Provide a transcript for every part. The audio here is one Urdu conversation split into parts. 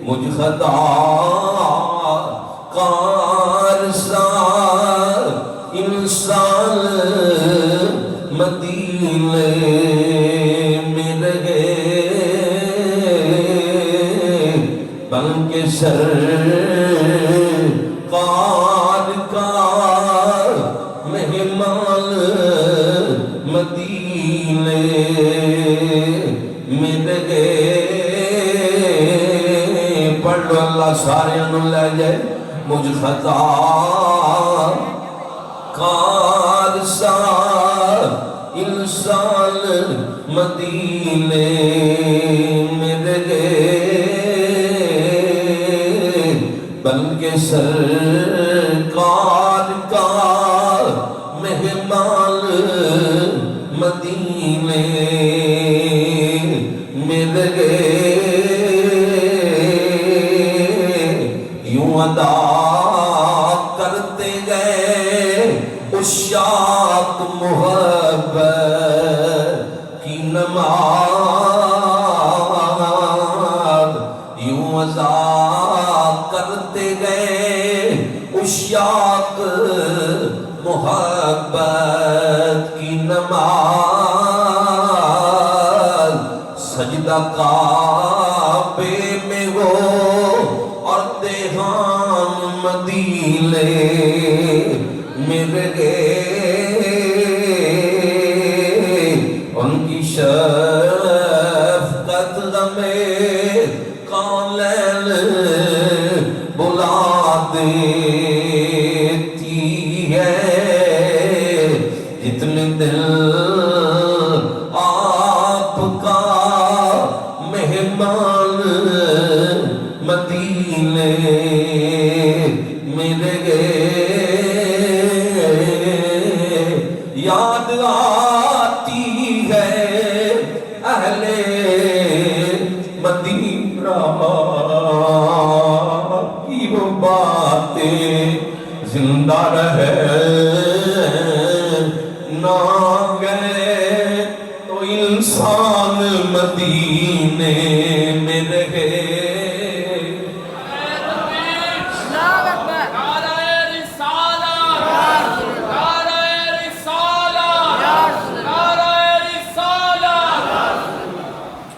مجھ خطا کار سا انسان مدینے میں رہے بلکہ سرکار کا مہمان مدینے میں رہے پڑھ لو اللہ سارے انہوں لے جائے مجھ خطا کار سا انسان مدینے میں رہے بلکہ سرکار کا مہمان مدینے میں رہے یوں ادا کرتے گئے عشاق محبت کی نماز یوں ادا کرتے گئے عشاق محبت کی نماز سجدہ کعبے میں ہو اور دیہان مدینے میں رہے ان کی شفقت غمِ کونین بلا دیتی ہے جتنے دل آپ کا مہمان مدینے میں رہے یاد آتی ہے اہل مدینہ کی وہ باتیں زندہ رہے نہ گئے تو انسان مدینے میں رہے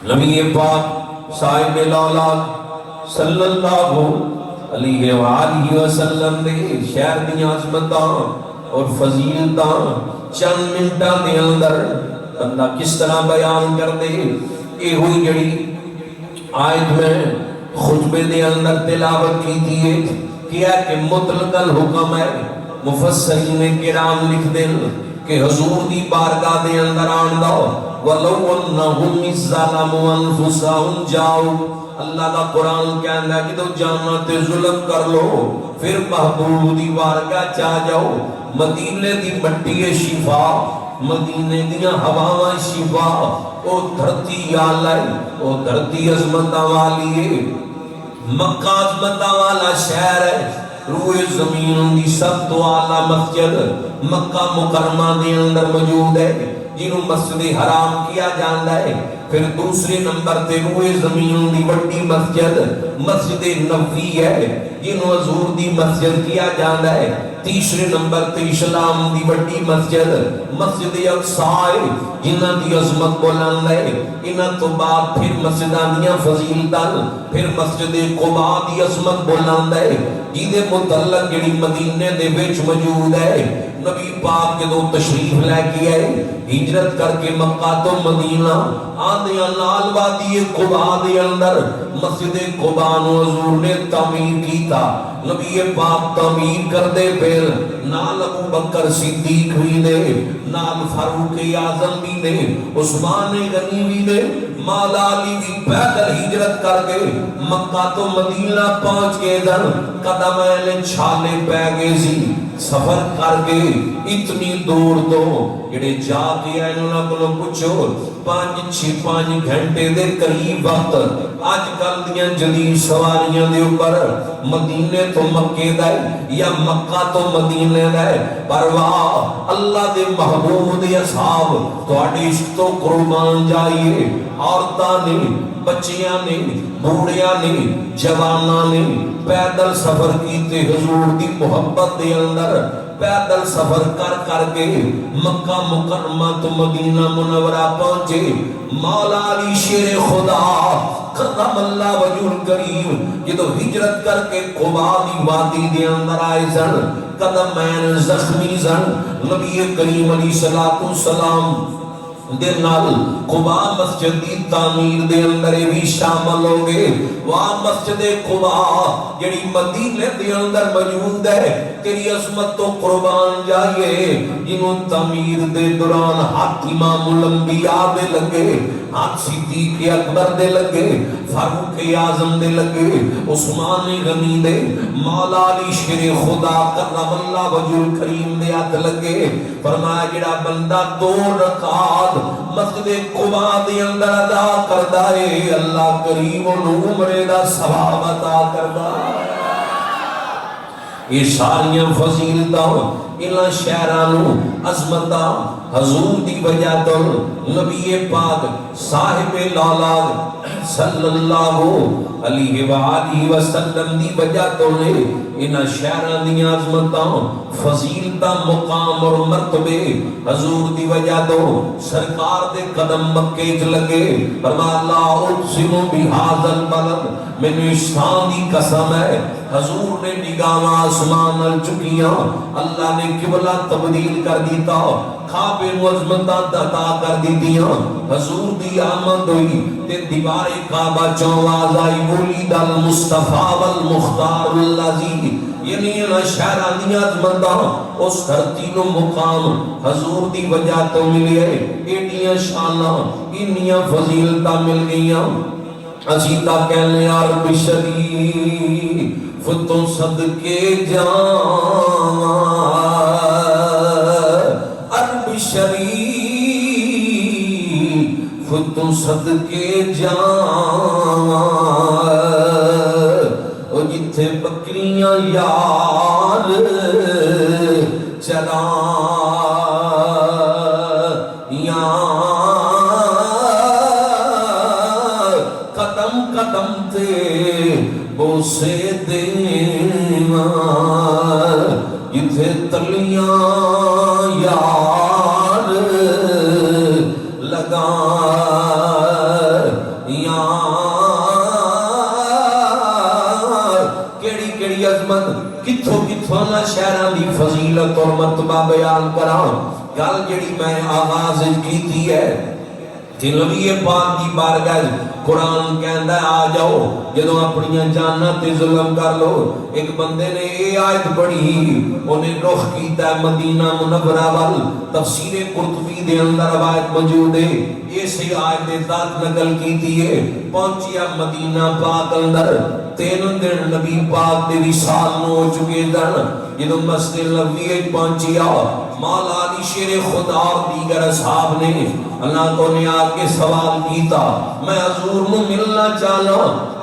نبی پاک صاحب الاولاد صلی اللہ علیہ وآلہ وسلم نے شہر دی عظمتاں اور فضیلتاں چند منٹاں دے اندر بندہ کس طرح بیان کر دے اے ہوئی جڑی آیت میں خطبے دے اندر تلاوت کی دیئے کیا کہ مطلق الحکم ہے مفسرین کرام لکھ دیں کہ حضور دی بارگاہ دے اندر آندہ وَلَوْ أَنَّهُمْ إِذْ ظَلَمُوا أَنفُسَهُمْ جَاؤُوا اللہ کا قرآن کہنا ہے کہ تو جانا تے ظلم کر لو پھر محبوب دی بارگاہ چاہ جاؤ مدینے دی مٹی شفا مدینے دیاں ہواواں شفا او دھرتی آلائی او دھرتی عظمتہ والی ہے مکہ عظمتہ والا شہر ہے روح زمین دی سب تو آلہ مسجد مکہ مکرمہ دے اندر موجود ہے جنہوں مسجد حرام کیا جاندہ ہے پھر دوسرے نمبر تے روح زمین دی وڈی مسجد مسجد نبوی ہے جنہوں حضور دی مسجد کیا جاندہ ہے تیسرے نمبر تے اسلام دی وڈی مسجد مسجد اقصی جنہ دی عظمت بلند ہے انہ تو بعد پھر مسجدان دیاں فضیلتاں پھر مسجد قبا دی عظمت بلند ہے جیدے متعلق جڑی مدینے دے وچ موجود ہے نبی پاک کے دو تشریف لے کے آئے ہجرت کر کے مکہ تو مدینہ آدھیاں نال وادی قبا دے اندر مسجد قبا نو حضور نے تعمیر کی تھا نبی پاک تعمیر کر دے پھر نال ابو بکر صدیق بھی نے نال فاروق اعظم بھی نے عثمان غنی بھی نے مولا علی بھی پیدل ہجرت کر کے مکہ تو مدینہ پہنچ کے در قدم چھالے پہ گئے سی سفر کر کے اتنی دور تو جڑے جا کے آئے انہوں کو پوچھو 5 گھنٹے دے قریب وقت آج کل دیاں جدید سواریاں دے اوپر مدینے تو مکے دے یا مکہ تو مدینے دے پرواہ اللہ دے محبوب دے اصحاب تواڈے عشق تو قربان جائیے عورتاں نے بچیاں نے بوڑھیاں نے جواناں نے پیدل سفر کیتے حضور دی محبت دے اندر پیدل سفر کر کے مکہ مکرمہ تو مدینہ منورہ پہنچے مولا علی شیر خدا کرم اللہ وجہ الکریم جدو ہجرت کر کے قبا دی وادی دے اندر آئے سن قدمین زخمی سن نبی کریم علیہ السلام دے نال قبا مسجد دی تعمیر دے اندر بھی شامل ہو گئے وہاں مسجد قبا جڑی مدینے دے اندر موجود ہے تیری عظمت تو قربان جائیے جنہوں تعمیر دے دوران ہاتھ امام الانبیاء دے لگے ہاتھ صدیق اکبر دے لگے فاروق اعظم دے لگے عثمان غنی دے مولا علی شیر خدا کرم اللہ وجہ الکریم دے ہاتھ لگے فرمایا جڑا بندہ 2 رکعات مسجد قبا دے اندر ادا کردا ہے اللہ کریم انہوں عمرے دا ثواب عطا کردا یہ ساریاں فضیلتاں انہاں شہرانوں عظمتاں حضور دی وجہ تو نبی پاک صاحب لالا صلی اللہ علیہ وآلہ وسلم دی وجہ تو نے انہاں شہران دی عظمتاں فضیلتاں مقام اور مرتبے حضور دی وجہ تو سرکار دے قدم مکے چ لگے فرمایا اللہ اقسم بہذا البلد میں شان دی قسم ہے حضور نے نگاہ آسمان نال چکیاں اللہ نے قبلہ تبدیل کر دیتا خواب عظمتاں عطا کر دیتیاں حضور دی آمد ہوئی تے دیوار کعبہ چواز آئی ولید المصطفیٰ والمختار الذی یعنی انہاں شہران دی عظمتاں اس دھرتی نو مقام حضور دی وجہ تو ملی ہے ایڈیاں شاناں انیاں فضیلتاں مل گئیاں عزیزہ کہنے عرب شریف تو صدقے جان عرب شریف تو صدقے جان او جتھے بکریاں یار چرائیاں قدم قدم تے بوسے دیواں جتھے تلیاں یار لگائیاں کیڑی کیڑی عظمت کتھوں کتھوں نہ شہران دی فضیلت اور مرتبہ بیان کراں گل جڑی میں آغاز کیتی ہے کہ نبی پاک دی بارگاہ قرآن کہندا ہے آ جاؤ جدوں اپنیاں جاناں تے ظلم کر لو ایک بندے نے یہ آیت پڑھی انہیں رخ کیتا ہے مدینہ منورہ وال تفسیر قرطبی دے اندر روایت موجود ہے اسی آیت دے ذات نقل کیتی ہے پہنچیا مدینہ پاک اندر 3 دن نبی پاک دے وصال نو ہو چکے دن جدوں مسجد نبوی پہنچیا مولا علی شیر خدا اور دیگر اصحاب نے اللہ کو نے آ کے سوال کیتا میں حضور نو ملنا چاہنا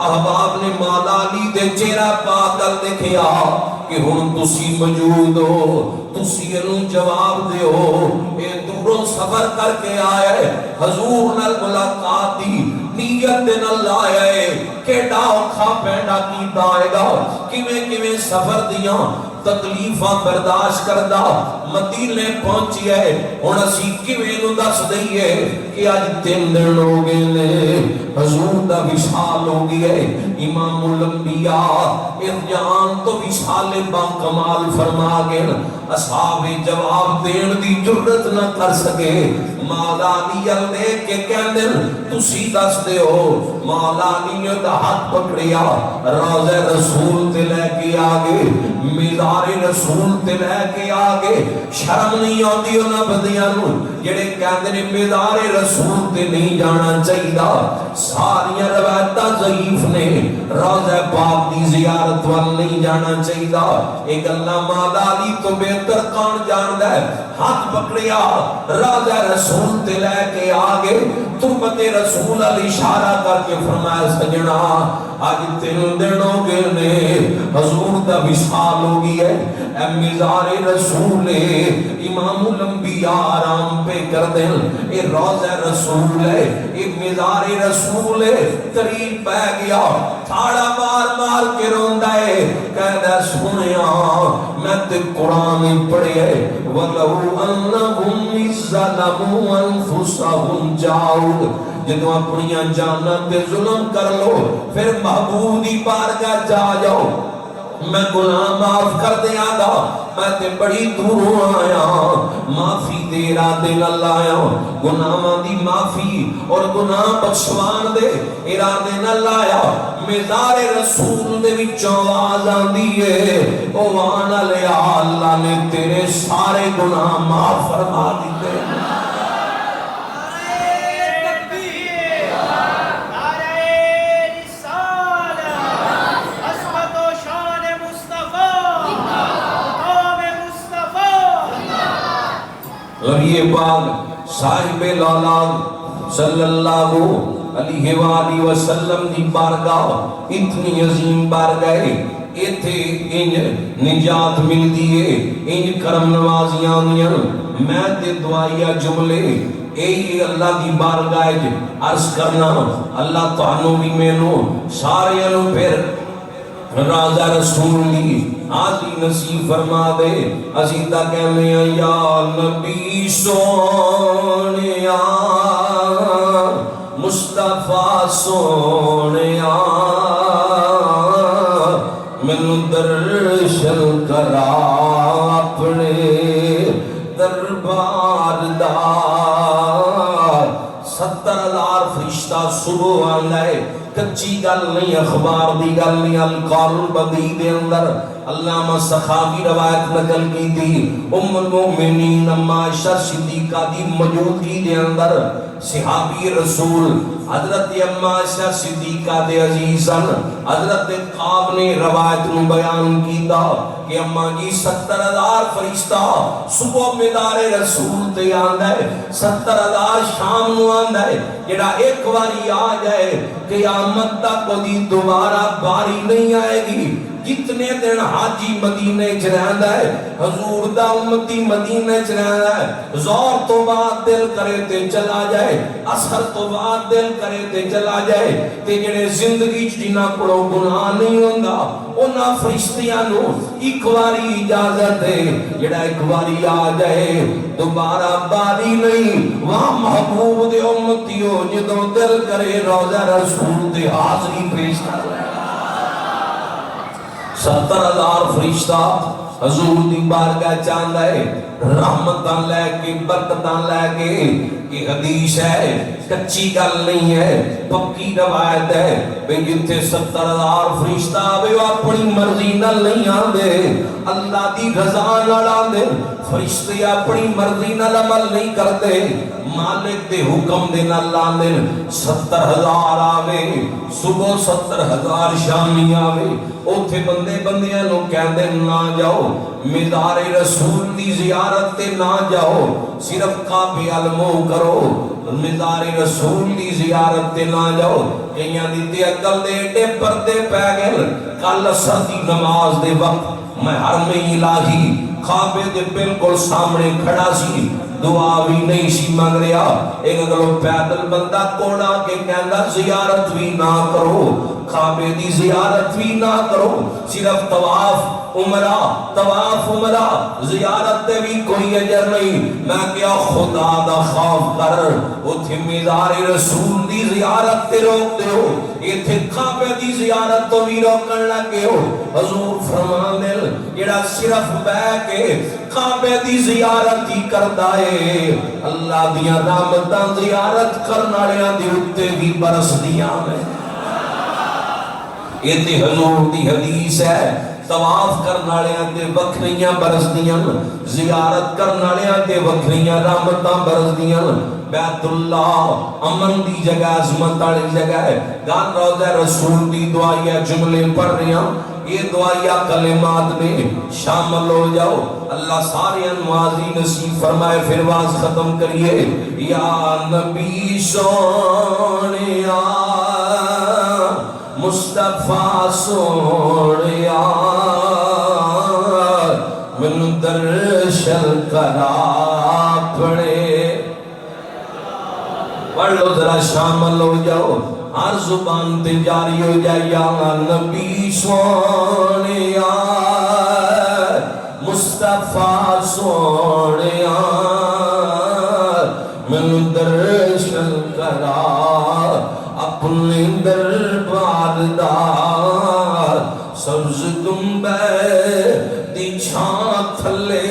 احباب نے مولا علی دے چہرہ پاک کر دیکھیا کہ ہن تسی موجود ہو تسی انہوں جواب دے ہو اے دوروں سفر کر کے آئے حضور نال ملاقات دی نیت دے نال آئے کیڑا اوکھا پینڈا کیتا آئے گا کیویں سفر دیاں تکلیفاں برداشت کردہ مدینے پہنچی ہے ہن اسی کیویں نوں دس دئیے کہ اج 3 دن ہو گئے نے حضور دا وصال ہو گیا ہے امام الانبیاء ارجان تو وصال با کمال فرما گئے اصحاب جواب دین دی جرت نہ کر سکے مولا علی دے کے کہندے تسی دس دے ہو مولا علی دا ہاتھ پکڑیا روضہ رسول تے لے کے آگے مزار رسول تے لے کے آگے شرم نہیں آتی انہاں بدیاں نو جڑے کہندے نے مزار رسول تے نہیں جانا چاہیے ساریاں روایتاں ضعیف نے روضہ پاک دی زیارت وال نہیں جانا چاہیے. ایک اللہ مولا علی تو بہتر کون جاندا ہے. ہاتھ پکڑیا راجہ رسول تے لے کے آگے تربت رسول علی اشارہ کر کے فرمایا سجنا آج 3 دن ہو گئے نے حضور دا وصال ہو گئی ہے. اے مزار رسول امام الانبیاء آرام پہ کر دیں. اے روضہ رسول ہے, اے مزار رسول ہے. قریب پہ گیا تھاڑا مار مار کے روندا ہے کہدا سنیا میں تے قرآن پڑھے وَلَوْ أَنَّهُمْ اِذْظَلَمُوا أَنفُسَهُمْ جَاؤُوا. جدو اپنیاں جانا تے ظلم کر لو پھر محبوب دی بارگاہ جا جاؤ میں گناہ معاف کر دیا گا. میں تے بڑی دوروں آیا معافی دے ارادے نال آیا گناہاں دی معافی اور گناہ بخشوان دے ارادے نال آیا. مزار رسول دے وچوں آواز آندی ہے او وان علی اللہ نے تیرے سارے گناہ معاف فرما دیتے. نبی پاک صاحب لالال صلی اللہ علیہ وآلہ وسلم دی بارگاہ اتنی عظیم بارگاہ ایتھے انج نجات مل دیئے انج کرم نوازیاں آنیاں. میں تے دعائیہ جملے اے اللہ دی بارگاہ عرض کرنا اللہ تعالیٰ بھی مینوں سارے انہوں پھر راجہ رسول لی آجی نصیب فرما دے. عزیدہ کہنے یا نبی سونیا مصطفیٰ سونیا من درشن کرا اپنے دربار دا. 70,000 فرشتہ صبح آندا ہے. کچی گل نہیں اخبار دی گل نہیں. القول بدی دے اندر علامہ سخاوی روایت نقل کی تھی ام المؤمنین اما عائشہ صدیقہ دی موجودگی دے اندر صحابی رسول حضرت اما عائشہ صدیقہ دے عزیزاً حضرت قاب نے روایت نو بیان کیتا کہ اما جی 70,000 فرشتہ صبح مدار رسول تے آندا ہے 70,000 شام نو آندا ہے. جڑا ایک واری آ جائے قیامت تک دی دوبارہ باری نہیں آئے گی. جتنے دن حاجی مدینہ چ رہندا ہے حضور دا امتی مدینہ چ رہندا ہے ظہر تو بعد دل کرے تے چلا جائے عصر تو بعد دل کرے تے چلا جائے تے جڑے زندگی چ جنہاں کولوں گناہ نہیں ہوندا انہاں فرشتیاں نو ایک واری اجازت ہے جڑا ایک واری آ جائے دوبارہ باری نہیں. وہاں محبوب دے امتیوں جدوں دل کرے روضہ رسول دے حاضری پیش کر رہے 70,000 فرشتہ حضور دی بارگاہ چاہتا ہے رحمتاں لے کے برکتاں لے کے. یہ حدیث ہے کچی گل نہیں ہے پکی روایت ہے بے جتھے 70,000 فرشتہ آوے وہ اپنی مرضی نال نہیں آندے اللہ دی رضا نال آندے. فرشتے اپنی مرضی نال عمل نہیں کرتے مالک دے حکم دے نال آندے. 70,000 آوے صبح 70,000 شامی آوے اوتھے بندے بندیاں نو کہندے نہ جاؤ مزار رسول دی زیارت تے نہ جاؤ صرف کعبے علمو کرو مزار رسول دی زیارت تے نہ جاؤ. کئیاں دی تے عقل دے ایڈے پردے پہ گئے. کل عصر دی نماز دے وقت میں حرم الہی کعبے دے بالکل سامنے کھڑا سی دعا بھی نہیں سی مانگ رہا. ایک اگلو پیدل بندہ کوڑا کے کہندا زیارت بھی نہ کرو کعبے دی زیارت بھی نہ کرو صرف طواف عمرہ زیارت تے بھی کوئی اجر نہیں. میں کیا خدا دا خوف کر اوتھے مزار رسول دی زیارت تے روک دیو ایتھے کعبے دی زیارت تو بھی روکن لگے ہو. حضور فرمان دل جڑا صرف بیٹھ کے کعبے دی زیارت ہی کردا ہے اللہ دیاں رحمتاں زیارت کرن والیاں دے اوتے بھی برسدیاں ہیں. یہ تے حضور دی حدیث ہے طواف کرن والیاں تے وکھریاں برسدیاں زیارت کرن والیاں تے وکھریاں رحمتاں برسدیاں. بیت اللہ امن دی جگہ عظمت والی جگہ ہے گل روضہ رسول دی دعائیہ جملے پڑھ رہے ہیں یہ دعائیہ کلمات میں شامل ہو جاؤ اللہ سارے انوازی نصیب فرمائے پھر واز ختم کریے یا نبی سونیا مصطفیٰ سونیا من درشن کرا پڑے پڑھ لو ذرا شامل ہو جاؤ ہر زبان تے جاری ہو جائے یا نبی سونیا مصطفیٰ سونیا من درشن کرا اپنے دربار دا سبز گنبے دی چھاں تھلے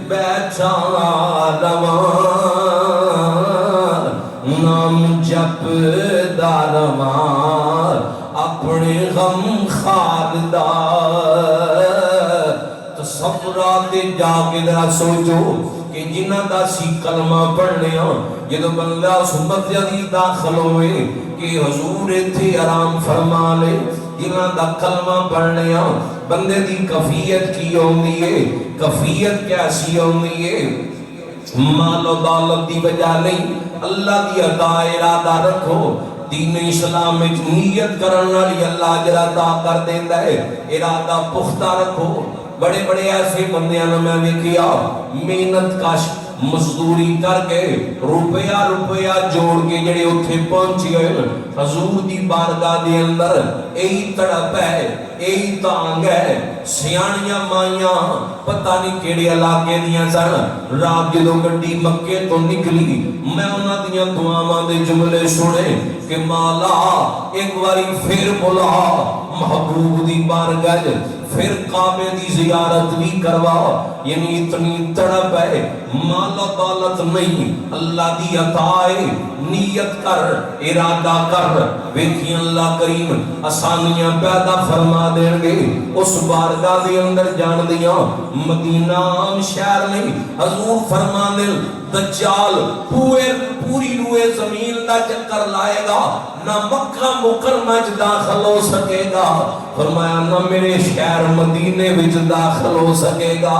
بیٹھا رواں نام جپ دارمار اپنے غم خاردار تصورات جا کے درہ سوچو کہ جنہ دا سی کلمہ پڑھنے ہاں جدو بندہ اس مسجد داخل ہوئے کہ حضور تھے آرام فرما لے جنہ دا کلمہ پڑھنے ہاں بندے دی کفیت کی ہوندی ہے کفیت کیسی ہوندی ہے مال و دولت دی وجہ نہیں اللہ دی عطا ارادہ رکھو دین اسلام میں نیت کرنا لی اللہ جرادہ کر دیندہ ہے ارادہ پختہ رکھو بڑے بڑے ایسے بندیاں میں نے کیا محنت کاش مزدوری کر کے روپیہ جوڑ کے جڑے اتھے پہنچی ہوئے حضور دی بارگاہ دے اندر ایہی تڑپ ہے ایہی تانگ ہے سیانیاں مائیاں پتہ نہیں کیڑے علاقے دیاں سن رات جدو گڈی مکے تو نکلی میں انہاں دیاں دعاواں دے جملے سنے کہ مولا ایک باری پھر بلا محبوب دی بارگاہ پھر کعبے دی زیارت بھی کروا یعنی اتنی تڑپ ہے مال و دولت نہیں اللہ دی عطا ہے نیت کر ارادہ کر ویکھی اللہ کریم آسانیاں پیدا فرما دیں گے اس بارگاہ دے اندر جان دیاں مدینہ شہر نہیں حضور فرما دیں دجال پوری روئے زمین دا چکر لائے گا نہ مکہ مکرمہ داخل ہو سکے گا فرمایا نہ میرے شہر مدینے وچ داخل ہو سکے گا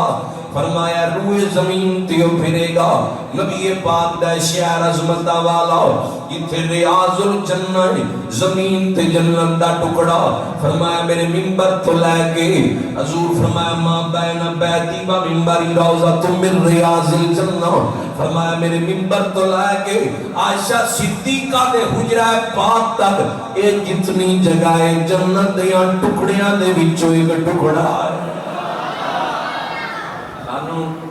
فرمایا روئے زمین تیو پھرے گا نبی پاک دا شہر عظمتہ والا جتھے ریاض الجنہ زمین تے جنت دا ٹکڑا فرمایا میرے منبر تو لے کے حضور فرمایا ما بین بیتی و منبری روضہ من ریاض الجنہ فرمایا میرے منبر تو لے کے عائشہ صدیقہ دے حجرہ پاک تک اے جتنی جگہ جنت دیاں ٹکڑیاں دے وچوں ایک ٹکڑا ہے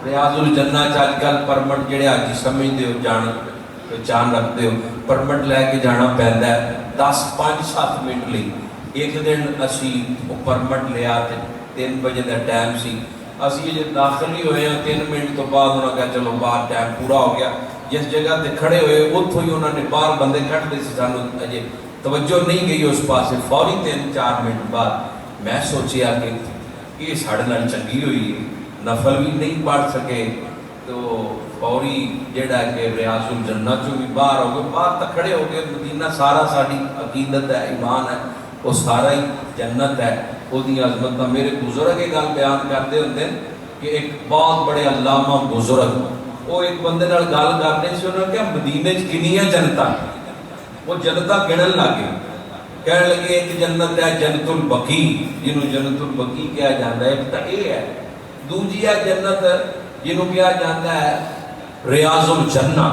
ریاض الجنہ چاہت کل پرمٹ جڑے آجی سمجھ دے ہو جان رکھ دے ہو پرمٹ لے کے جانا پہندا ہے 10-5-7 منٹ لی ایک دن اسی پرمٹ لے آتے 3 بجے دا ٹائم سی اسی یہ داخل ہی ہوئے ہیں 3 منٹ تو بعد انہوں نے کہا چلو باہر ٹائم پورا ہو گیا جس جگہ تے کھڑے ہوئے اتھو ہی انہوں نے باہر بندے کھٹ دے سی سانو اجے توجہ نہیں گئی اس پاسے فوری 3-4 منٹ بعد میں سوچیا کہ یہ ساڑھے نال چنگی ہوئی ہے نفل بھی نہیں پڑھ سکے تو فوری جڑا کہ ریاض الجنہ جو بھی باہر ہو گئے باہر تک کھڑے ہو گئے مدینہ سارا ساڑھی عقیدت ہے ایمان ہے وہ سارا ہی جنت ہے وہ دی عظمت میرے بزرگ کے گل بیان کرتے ہوتے ہیں کہ ایک بہت بڑے علامہ بزرگ وہ ایک بندے نال گل کرنے سے انہوں نے کہا مدینے کنیاں جنتا وہ جنتا گنن لگے کہنے لگے ایک جنت ہے جنت البقی جنہوں جنت البقی کیا جاتا ہے ایک تا اے ہے دوجیا جنت جنہوں کیا جاتا ہے ریاض الجنہ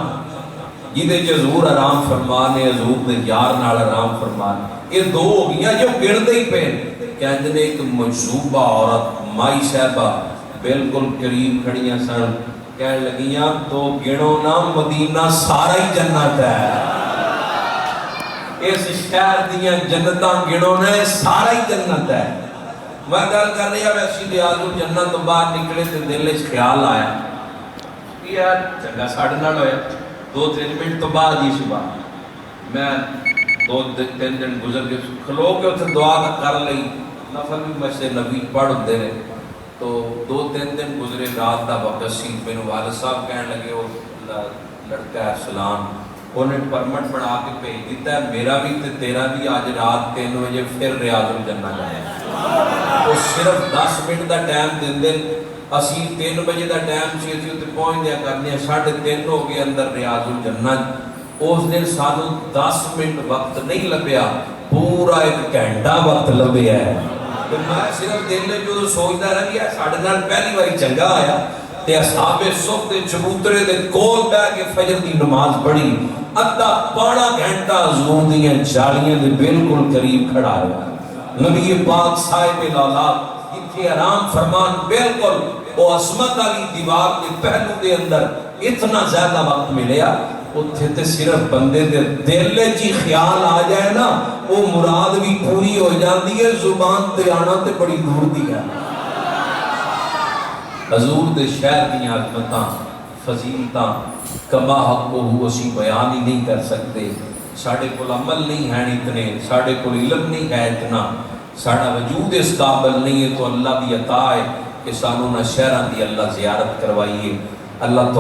جیدے حضور آرام فرمانے حضور دے یار نال آرام فرمانے یہ دو ہو گیا جو گردے ہی پہن کہندے نے ایک مجذوبہ عورت مائی صاحبہ بالکل قریب کھڑیاں سن کہنے لگیاں تو گنو نا مدینہ سارا ہی جنت ہے اس شہر دیاں جنتاں گنو نا سارا ہی جنت ہے میں گل کر رہی ہے ویسی ریاض الجنہ تو باہر نکلے تو دل اس خیال آیا یار چنگا ساڑھے نال ہویا 2-3 منٹ تو بعد ہی صبح میں 2-3 دن گزر کے کھلو کے اتنے دعا کر لئی نفل بھی مسجد نبی پڑھ دے رہے تو 2-3 دن گزرے رات دا وقت سی میرے والد صاحب کہنے لگے وہ لڑکا ہے سلام، انہیں پرمٹ بنا کے بھیج دیتا ہے، میرا بھی تے تیرا بھی آج رات 3 بجے پھر ریاض الجنہ جانا۔ وہ صرف 10 منٹ دا ٹائم دین دے، اسی 3 بجے دا ٹائم چیتی ہوتے پہنچ دیا کرنے، 3:30 ہو گئے اندر ریاض الجنہ۔ اس دن سانو 10 منٹ وقت نہیں لبیا، پورا 1 گھنٹہ وقت لبیا ہے۔ تو میں صرف دل میں جو سوچتا رہ گیا، ساڑھے نال پہلی باری چنگا آیا تے اصحاب صبح دے چبوترے دے کول بیٹھ کے فجر دی نماز پڑھی، ادھا پونا گھنٹہ حضور دیاں جالیاں دے بالکل قریب کھڑا ہے۔ نبی پاک صاحب الاولاد اتنے آرام فرمان، بالکل وہ عظمت والی دیوار کے پہلو دے اندر اتنا زیادہ وقت ملیا، اتھے تے صرف بندے دے دل جی خیال آ جائے نا، وہ مراد بھی پوری ہو جاتی ہے، زبان تے آنا تے بڑی دور دی ہے۔ حضور دے شہر دیاں عظمتاں فضیلتاں کما حق ہو اسی بیان ہی نہیں کر سکتے، ساڑھے کل عمل نہیں ہیں اتنے، ساڑھے کل علم نہیں ہے اتنا، ساڑھا وجود اس قابل نہیں ہے، تو اللہ دی عطا ہے کہ سانوں نہ شہران دی اللہ زیارت کروائیے۔ اللہ تو